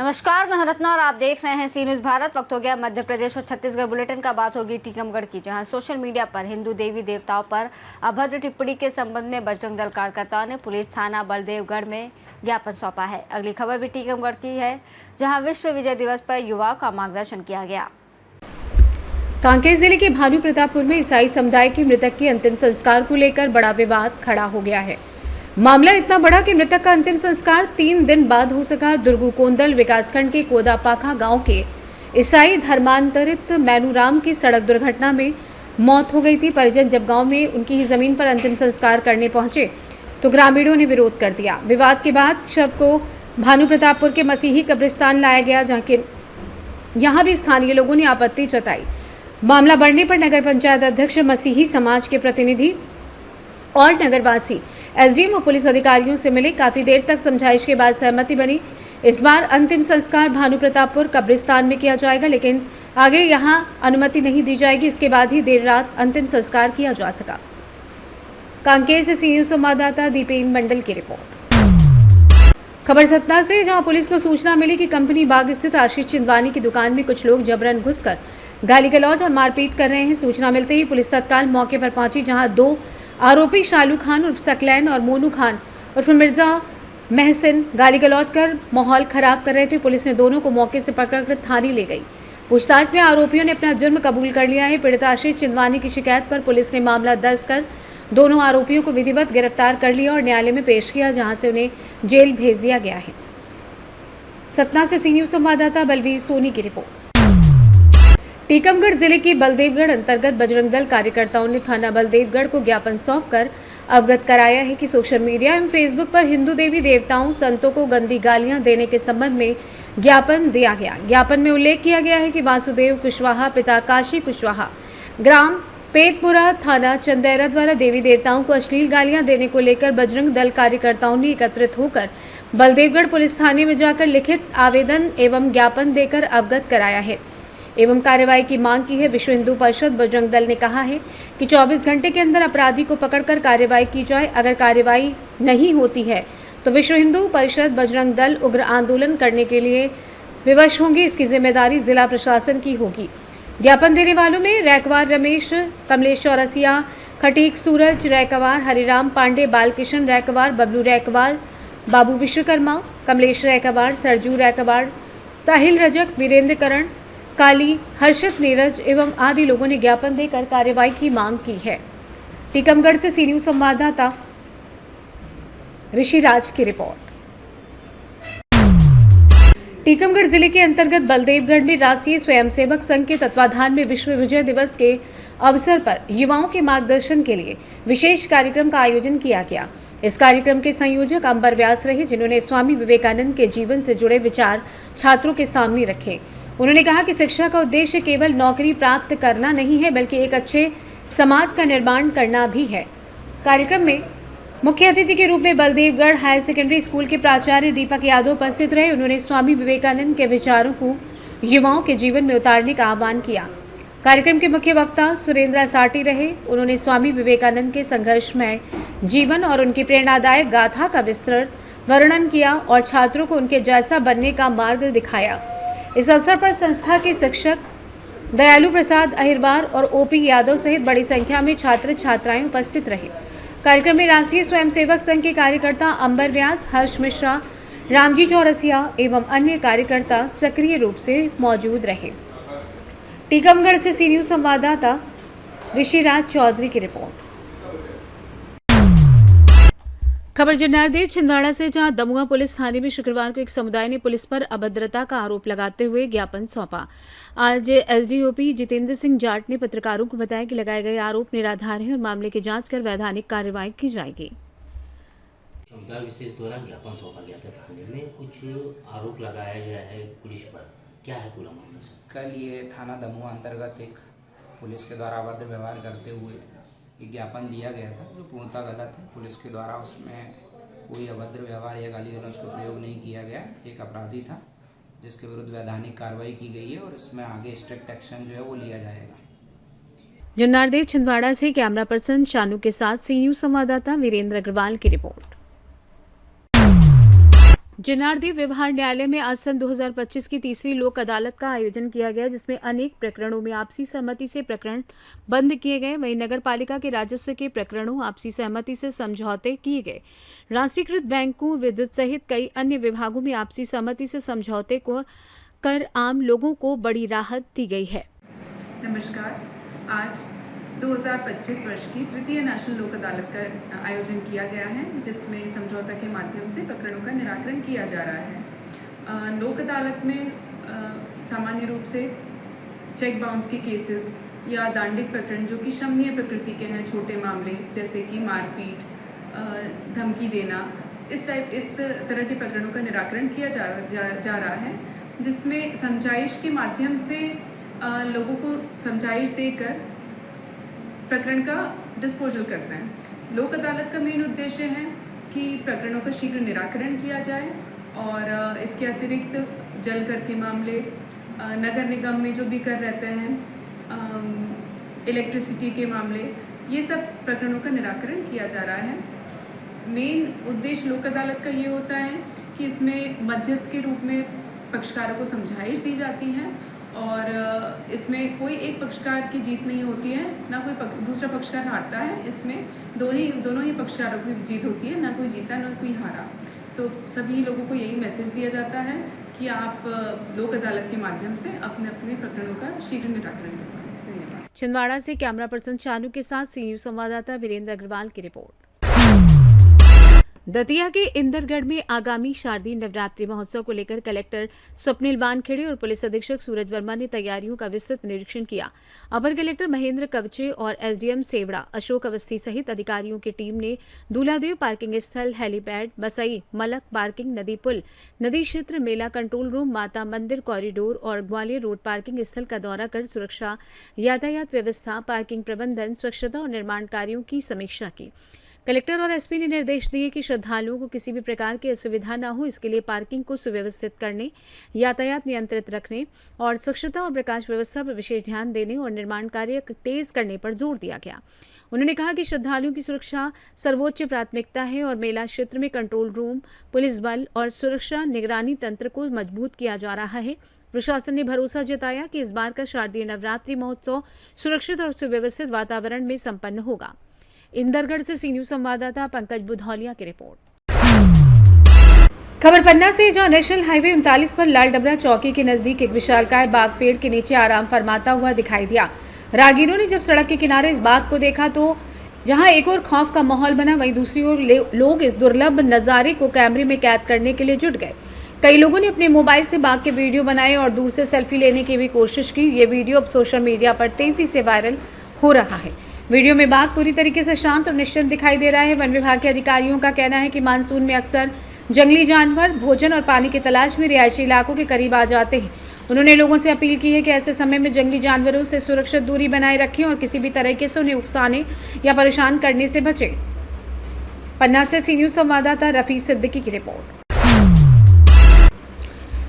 नमस्कार, मैं रत्ना और आप देख रहे हैं सी न्यूज़ भारत। वक्त हो गया मध्य प्रदेश और छत्तीसगढ़ बुलेटिन का। बात होगी टीकमगढ़ की, जहां सोशल मीडिया पर हिंदू देवी देवताओं पर अभद्र टिप्पणी के संबंध में बजरंग दल कार्यकर्ताओं ने पुलिस थाना बलदेवगढ़ में ज्ञापन सौंपा है। अगली खबर भी टीकमगढ़ की है, जहां विश्व विजय दिवस पर युवाओं का मार्गदर्शन किया गया। कांकेर जिले के भानु प्रतापपुर में ईसाई समुदाय के मृतक के अंतिम संस्कार को लेकर बड़ा विवाद खड़ा हो गया है। मामला इतना बड़ा कि मृतक का अंतिम संस्कार 3 दिन बाद हो सका। दुर्गुकोंदल विकासखंड के कोदापाखा गांव के ईसाई धर्मांतरित मैनूराम की सड़क दुर्घटना में मौत हो गई थी। परिजन जब गांव में उनकी ही जमीन पर अंतिम संस्कार करने पहुंचे तो ग्रामीणों ने विरोध कर दिया। विवाद के बाद शव को भानु प्रतापपुर के मसीही कब्रिस्तान लाया गया, यहाँ भी स्थानीय लोगों ने आपत्ति जताई। मामला बढ़ने पर नगर पंचायत अध्यक्ष, मसीही समाज के प्रतिनिधि और नगरवासी एसडीएम और पुलिस अधिकारियों से मिले। काफी देर तक समझाइश के बाद सहमति बनी। इस बार अंतिम संस्कार भानु प्रतापपुर कब्रिस्तान में किया जाएगा, लेकिन आगे यहां अनुमति नहीं दी जाएगी। इसके बाद ही देर रात अंतिम संस्कार किया जा सका। कांकेर से सी न्यूज़ संवाददाता दीपेन मंडल की रिपोर्ट। खबर सतना से, जहां पुलिस को सूचना मिली कि कंपनी बाग स्थित आशीष चिंदवानी की दुकान में कुछ लोग जबरन घुसकर गाली गलौज और मारपीट कर रहे हैं। सूचना मिलते ही पुलिस तत्काल मौके पर पहुंची, जहां 2 आरोपी शालू खान उर्फ सकलैन और मोनू खान उर्फ मिर्जा महसिन गाली गलौज कर माहौल खराब कर रहे थे। पुलिस ने दोनों को मौके से पकड़कर थाने ले गई। पूछताछ में आरोपियों ने अपना जुर्म कबूल कर लिया है। पीड़ित आशीष चिंदवानी की शिकायत पर पुलिस ने मामला दर्ज कर दोनों आरोपियों को विधिवत गिरफ्तार कर लिया और न्यायालय में पेश किया, जहां से उन्हें जेल भेज दिया गया है। सतना से सी न्यूज़ संवाददाता बलवीर सोनी की रिपोर्ट। टीकमगढ़ जिले के बलदेवगढ़ अंतर्गत बजरंग दल कार्यकर्ताओं ने थाना बलदेवगढ़ को ज्ञापन सौंपकर अवगत कराया है कि सोशल मीडिया एवं फेसबुक पर हिंदू देवी देवताओं, संतों को गंदी गालियां देने के संबंध में ज्ञापन दिया गया। ज्ञापन में उल्लेख किया गया है कि वासुदेव कुशवाहा पिता काशी कुशवाहा, ग्राम पेतपुरा, थाना चंदेरा द्वारा देवी देवताओं को अश्लील गालियां देने को लेकर बजरंग दल कार्यकर्ताओं ने एकत्रित होकर बलदेवगढ़ पुलिस थाने में जाकर लिखित आवेदन एवं ज्ञापन देकर अवगत कराया है एवं कार्रवाई की मांग की है। विश्व हिंदू परिषद बजरंग दल ने कहा है कि 24 घंटे के अंदर अपराधी को पकड़कर कार्रवाई की जाए। अगर कार्रवाई नहीं होती है तो विश्व हिंदू परिषद बजरंग दल उग्र आंदोलन करने के लिए विवश होंगे। इसकी जिम्मेदारी जिला प्रशासन की होगी। ज्ञापन देने वालों में रैकवार रमेश, कमलेश चौरसिया, खटीक सूरज रैकवार, हरिराम पांडे, बालकिशन रैकवार, बबलू रैकवार, बाबू विश्वकर्मा, कमलेश रैकवार, सरजू रैकवार, साहिल रजक, वीरेंद्र करण, काली, हर्षित नीरज एवं आदि लोगों ने ज्ञापन देकर कार्रवाई की मांग की है। टीकमगढ़ से सी न्यूज़ संवाददाता ऋषिराज की रिपोर्ट। टीकमगढ़ जिले के अंतर्गत बलदेवगढ़ में राष्ट्रीय स्वयंसेवक संघ के तत्वाधान में विश्व विजय दिवस के अवसर पर युवाओं के मार्गदर्शन के लिए विशेष कार्यक्रम का आयोजन किया गया। इस कार्यक्रम के संयोजक अंबर व्यास रहे, जिन्होंने स्वामी विवेकानंद के जीवन से जुड़े विचार छात्रों के सामने रखे। उन्होंने कहा कि शिक्षा का उद्देश्य केवल नौकरी प्राप्त करना नहीं है, बल्कि एक अच्छे समाज का निर्माण करना भी है। कार्यक्रम में मुख्य अतिथि के रूप में बलदेवगढ़ हायर सेकेंडरी स्कूल के प्राचार्य दीपक यादव उपस्थित रहे। उन्होंने स्वामी विवेकानंद के विचारों को युवाओं के जीवन में उतारने का आह्वान किया। कार्यक्रम के मुख्य वक्ता सुरेंद्र साटी रहे। उन्होंने स्वामी विवेकानंद के संघर्षमय जीवन और उनकी प्रेरणादायक गाथा का विस्तृत वर्णन किया और छात्रों को उनके जैसा बनने का मार्ग दिखाया। इस अवसर पर संस्था के शिक्षक दयालु प्रसाद अहिरवार और ओपी यादव सहित बड़ी संख्या में छात्र छात्राएं उपस्थित रहे। कार्यक्रम में राष्ट्रीय स्वयंसेवक संघ के कार्यकर्ता अंबर व्यास, हर्ष मिश्रा, रामजी चौरसिया एवं अन्य कार्यकर्ता सक्रिय रूप से मौजूद रहे। टीकमगढ़ से सी न्यूज़ संवाददाता ऋषिराज चौधरी की रिपोर्ट। खबर जन्नारदेव छिंदवाड़ा से, जहां दमुआ पुलिस थाने में शुक्रवार को एक समुदाय ने पुलिस पर अभद्रता का आरोप लगाते हुए ज्ञापन सौंपा। आज एसडीओपी जितेंद्र सिंह जाट ने पत्रकारों को बताया कि लगाए गए आरोप निराधार हैं और मामले की जांच कर वैधानिक कार्रवाई की जाएगी। समुदाय विशेष द्वारा ज्ञापन सौंपा गया था थाने में, कुछ आरोप लगाया गया है पुलिस पर, क्या है पूरा मामला सर? कल ये थाना दमुआ अंतर्गत एक पुलिस के द्वारा अभद्र व्यवहार करते हुए एक ज्ञापन दिया गया था, जो पूर्णतः गलत है। पुलिस के द्वारा उसमें कोई अभद्र व्यवहार या गाली गलौज का प्रयोग नहीं किया गया। एक अपराधी था जिसके विरुद्ध वैधानिक कार्रवाई की गई है और इसमें आगे स्ट्रिक्ट एक्शन जो है वो लिया जाएगा। जन्नारदेव छिंदवाड़ा से कैमरा पर्सन शानू के साथ सी न्यूज़ संवाददाता वीरेंद्र अग्रवाल की रिपोर्ट। जिनारदेव व्यवहार न्यायालय में आज सन 2025 की तीसरी लोक अदालत का आयोजन किया गया, जिसमें अनेक प्रकरणों में आपसी सहमति से प्रकरण बंद किए गए। वहीं नगर पालिका के राजस्व के प्रकरणों आपसी सहमति से समझौते किए गए। राष्ट्रीयकृत बैंकों, विद्युत सहित कई अन्य विभागों में आपसी सहमति से समझौते को कर आम लोगों को बड़ी राहत दी गई है। नमस्कार। आज 2025 वर्ष की तृतीय नेशनल लोक अदालत का आयोजन किया गया है, जिसमें समझौता के माध्यम से प्रकरणों का निराकरण किया जा रहा है। लोक अदालत में सामान्य रूप से चेक बाउंस के केसेस या दांडिक प्रकरण जो कि शमनीय प्रकृति के हैं, छोटे मामले जैसे कि मारपीट, धमकी देना, इस तरह के प्रकरणों का निराकरण किया जा रहा है, जिसमें समझाइश के माध्यम से लोगों को समझाइश देकर प्रकरण का डिस्पोजल करते हैं। लोक अदालत का मेन उद्देश्य है कि प्रकरणों का शीघ्र निराकरण किया जाए और इसके अतिरिक्त जल कर के मामले, नगर निगम में जो भी कर रहते हैं, इलेक्ट्रिसिटी के मामले, ये सब प्रकरणों का निराकरण किया जा रहा है। मेन उद्देश्य लोक अदालत का ये होता है कि इसमें मध्यस्थ के रूप में पक्षकारों को समझाइश दी जाती है और इसमें कोई एक पक्षकार की जीत नहीं होती है, ना कोई दूसरा पक्षकार हारता है। इसमें दोनों ही पक्षकारों की जीत होती है, ना कोई जीता ना कोई हारा। तो सभी लोगों को यही मैसेज दिया जाता है कि आप लोक अदालत के माध्यम से अपने अपने प्रकरणों का शीघ्र निराकरण करवाएं। धन्यवाद। छिंदवाड़ा से कैमरा पर्सन चानू के साथ सी न्यूज संवाददाता वीरेंद्र अग्रवाल की रिपोर्ट। दतिया के इंदरगढ़ में आगामी शारदीय नवरात्रि महोत्सव को लेकर कलेक्टर स्वप्निल वानखेड़े और पुलिस अधीक्षक सूरज वर्मा ने तैयारियों का विस्तृत निरीक्षण किया। अपर कलेक्टर महेंद्र कवचे और एसडीएम सेवड़ा अशोक अवस्थी सहित अधिकारियों की टीम ने दूल्हादेव पार्किंग स्थल, हेलीपैड, बसई, मलक पार्किंग, नदी पुल, नदी क्षेत्र, मेला कंट्रोल रूम, माता मंदिर कॉरिडोर और ग्वालियर रोड पार्किंग स्थल का दौरा कर सुरक्षा, यातायात व्यवस्था, पार्किंग प्रबंधन, स्वच्छता और निर्माण कार्यों की समीक्षा की। कलेक्टर और एसपी ने निर्देश दिए कि श्रद्धालुओं को किसी भी प्रकार की असुविधा न हो, इसके लिए पार्किंग को सुव्यवस्थित करने, यातायात नियंत्रित रखने और स्वच्छता और प्रकाश व्यवस्था पर विशेष ध्यान देने और निर्माण कार्य तेज करने पर जोर दिया गया। उन्होंने कहा कि श्रद्धालुओं की सुरक्षा सर्वोच्च प्राथमिकता है और मेला क्षेत्र में कंट्रोल रूम, पुलिस बल और सुरक्षा निगरानी तंत्र को मजबूत किया जा रहा है। प्रशासन ने भरोसा जताया कि इस बार का शारदीय नवरात्रि महोत्सव सुरक्षित और सुव्यवस्थित वातावरण में संपन्न होगा। इंदरगढ़ से सी न्यूज संवाददाता पंकज बुधौलिया की रिपोर्ट। खबर पन्ना से, जहां नेशनल हाईवे 39 पर लाल डबरा चौकी के नजदीक एक विशालकाय बाग पेड़ के नीचे आराम फरमाता हुआ दिखाई दिया। राहगीरों ने जब सड़क के किनारे इस बाग को देखा तो जहां एक और खौफ का माहौल बना, वहीं दूसरी ओर लोग इस दुर्लभ नजारे को कैमरे में कैद करने के लिए जुट गए। कई लोगों ने अपने मोबाइल से बाग के वीडियो बनाए और दूर से सेल्फी लेने की भी कोशिश की। ये वीडियो अब सोशल मीडिया पर तेजी से वायरल हो रहा है। वीडियो में बाघ पूरी तरीके से शांत और निश्चिंत दिखाई दे रहा है। वन विभाग के अधिकारियों का कहना है कि मानसून में अक्सर जंगली जानवर भोजन और पानी की तलाश में रिहायशी इलाकों के करीब आ जाते हैं। उन्होंने लोगों से अपील की है कि ऐसे समय में जंगली जानवरों से सुरक्षित दूरी बनाए रखें और किसी भी तरीके से उन्हें उकसाने या परेशान करने से बचें। पन्ना से सी न्यूज संवाददाता रफी सिद्दीकी की रिपोर्ट।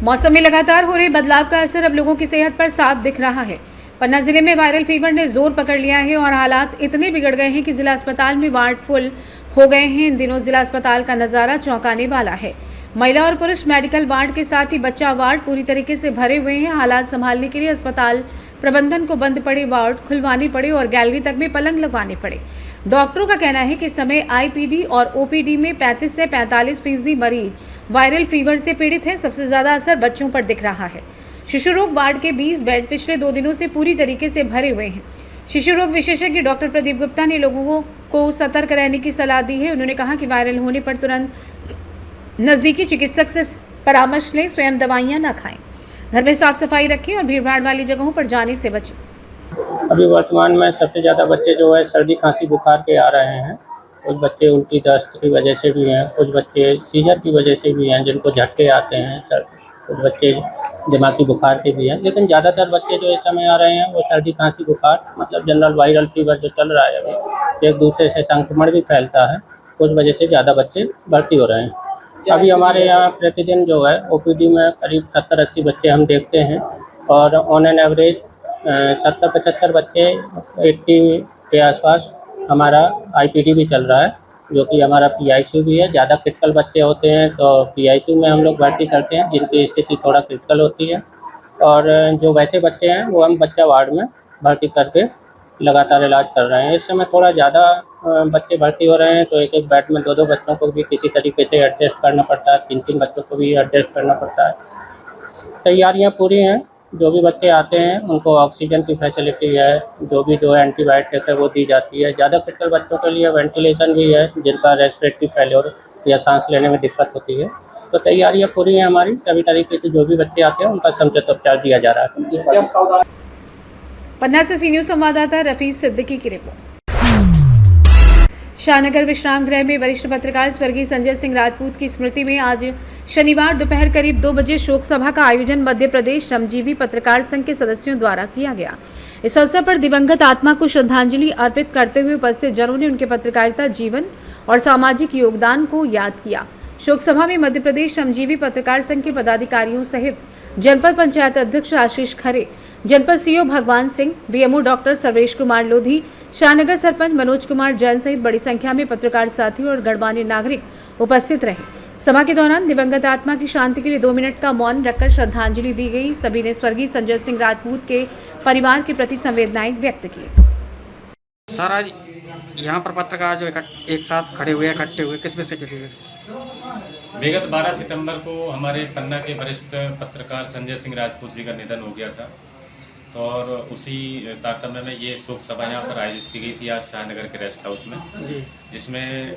मौसम में लगातार हो रहे बदलाव का असर अब लोगों की सेहत पर साफ दिख रहा है। पन्ना जिले में वायरल फीवर ने जोर पकड़ लिया है और हालात इतने बिगड़ गए हैं कि जिला अस्पताल में वार्ड फुल हो गए हैं। इन दिनों जिला अस्पताल का नज़ारा चौंकाने वाला है। महिला और पुरुष मेडिकल वार्ड के साथ ही बच्चा वार्ड पूरी तरीके से भरे हुए हैं। हालात संभालने के लिए अस्पताल प्रबंधन को बंद पड़े वार्ड खुलवाने पड़े और गैलरी तक में पलंग लगवाने पड़े। डॉक्टरों का कहना है कि इस समय आईपीडी और ओपीडी में 35 से 45% मरीज वायरल फीवर से पीड़ित हैं। सबसे ज़्यादा असर बच्चों पर दिख रहा है। शिशु रोग वार्ड के 20 बेड पिछले 2 दिनों से पूरी तरीके से भरे हुए हैं। शिशु रोग विशेषज्ञ डॉक्टर प्रदीप गुप्ता ने लोगों को सतर्क रहने की सलाह दी है। उन्होंने कहा कि वायरल होने पर तुरंत नज़दीकी चिकित्सक से परामर्श लें, स्वयं दवाइयां न खाएं, घर में साफ सफाई रखें और भीड़भाड़ वाली जगहों पर जाने से बचें। अभी वर्तमान में सबसे ज़्यादा बच्चे जो है सर्दी खांसी बुखार के आ रहे हैं। कुछ बच्चे उल्टी दस्त की वजह से भी हैं, कुछ बच्चे सीजर की वजह से भी हैं जिनको झटके आते हैं, कुछ बच्चे दिमागी बुखार के भी हैं। लेकिन ज़्यादातर बच्चे जो इस समय आ रहे हैं वो सर्दी खांसी बुखार मतलब जनरल वायरल फीवर जो चल रहा है अभी, एक दूसरे से संक्रमण भी फैलता है, उस वजह से ज़्यादा बच्चे भर्ती हो रहे हैं। अभी हमारे यहाँ प्रतिदिन जो है ओपीडी में करीब 70-80 बच्चे हम देखते हैं और ऑन एन एवरेज 70-75 बच्चे 80 के आसपास हमारा आईपीडी भी चल रहा है। जो कि हमारा PICU भी है। ज़्यादा क्रिटिकल बच्चे होते हैं तो PICU में हम लोग भर्ती करते हैं, जिनकी स्थिति थोड़ा क्रिटिकल होती है। और जो वैसे बच्चे हैं वो हम बच्चा वार्ड में भर्ती करके लगातार इलाज कर रहे हैं। इस समय थोड़ा ज़्यादा बच्चे भर्ती हो रहे हैं, तो एक एक बेड में 2-2 बच्चों को भी किसी तरीके से एडजस्ट करना पड़ता है, 3-3 बच्चों को भी एडजस्ट करना पड़ता है। तैयारियां पूरी हैं। जो भी बच्चे आते हैं उनको ऑक्सीजन की फैसिलिटी है, जो एंटीबायोटिक है वो दी जाती है। ज़्यादा क्रिटिकल बच्चों के लिए वेंटिलेशन भी है, जिनका रेस्पिरेटरी फेल्योर या सांस लेने में दिक्कत होती है। तो तैयारियां पूरी हैं हमारी। सभी तरीके से जो भी बच्चे आते हैं उनका समुचित उपचार दिया जा रहा है। पन्ना से सी न्यूज़ संवाददाता रफीज सिद्दीकी की रिपोर्ट। शाहनगर विश्राम गृह में वरिष्ठ पत्रकार स्वर्गीय संजय सिंह राजपूत की स्मृति में आज शनिवार दोपहर करीब 2 बजे शोक सभा का आयोजन मध्य प्रदेश श्रमजीवी पत्रकार संघ के सदस्यों द्वारा किया गया। इस अवसर पर दिवंगत आत्मा को श्रद्धांजलि अर्पित करते हुए उपस्थित जनों ने उनके पत्रकारिता जीवन और सामाजिक योगदान को याद किया। शोक सभा में मध्य प्रदेश श्रमजीवी पत्रकार संघ के पदाधिकारियों सहित जनपद पंचायत अध्यक्ष आशीष खरे, जनपद CO भगवान सिंह, BMO डॉक्टर सर्वेश कुमार लोधी, शाहनगर सरपंच मनोज कुमार जैन सहित बड़ी संख्या में पत्रकार साथी और गणमान्य नागरिक उपस्थित रहे। सभा के दौरान दिवंगत आत्मा की शांति के लिए 2 मिनट का मौन रखकर श्रद्धांजलि दी गई। सभी ने स्वर्गीय संजय सिंह राजपूत के परिवार के प्रति संवेदनाएं व्यक्त की। सर, आज यहाँ पर पत्रकार जो एक साथ खड़े हुए इकट्ठे हुए किस विषय के लिए? विगत 12 सितंबर को हमारे पन्ना के वरिष्ठ पत्रकार संजय सिंह राजपूत जी का निधन हो गया था, और उसी तारतम्य में ये शोक सभा यहाँ पर आयोजित की गई थी आज शाहनगर के रेस्ट हाउस में, जिसमें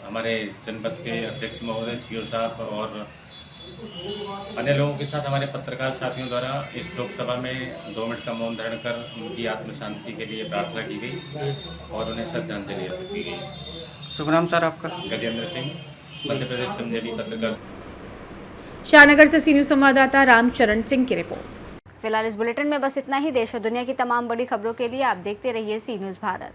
हमारे जनपद के अध्यक्ष महोदय, CO साहब और अन्य लोगों के साथ हमारे पत्रकार साथियों द्वारा इस शोक सभा में 2 मिनट का मौन धारण कर उनकी आत्म शांति के लिए प्रार्थना की गई और उन्हें श्रद्धांजलि अर्पित की गई। शुभ नाम सर आपका? गजेंद्र सिंह, मध्य प्रदेश श्रमजीवी पत्रकार। शाहनगर से सी न्यूज़ संवाददाता रामचरण सिंह की रिपोर्ट। फिलहाल इस बुलेटिन में बस इतना ही। देश और दुनिया की तमाम बड़ी खबरों के लिए आप देखते रहिए सी न्यूज़ भारत।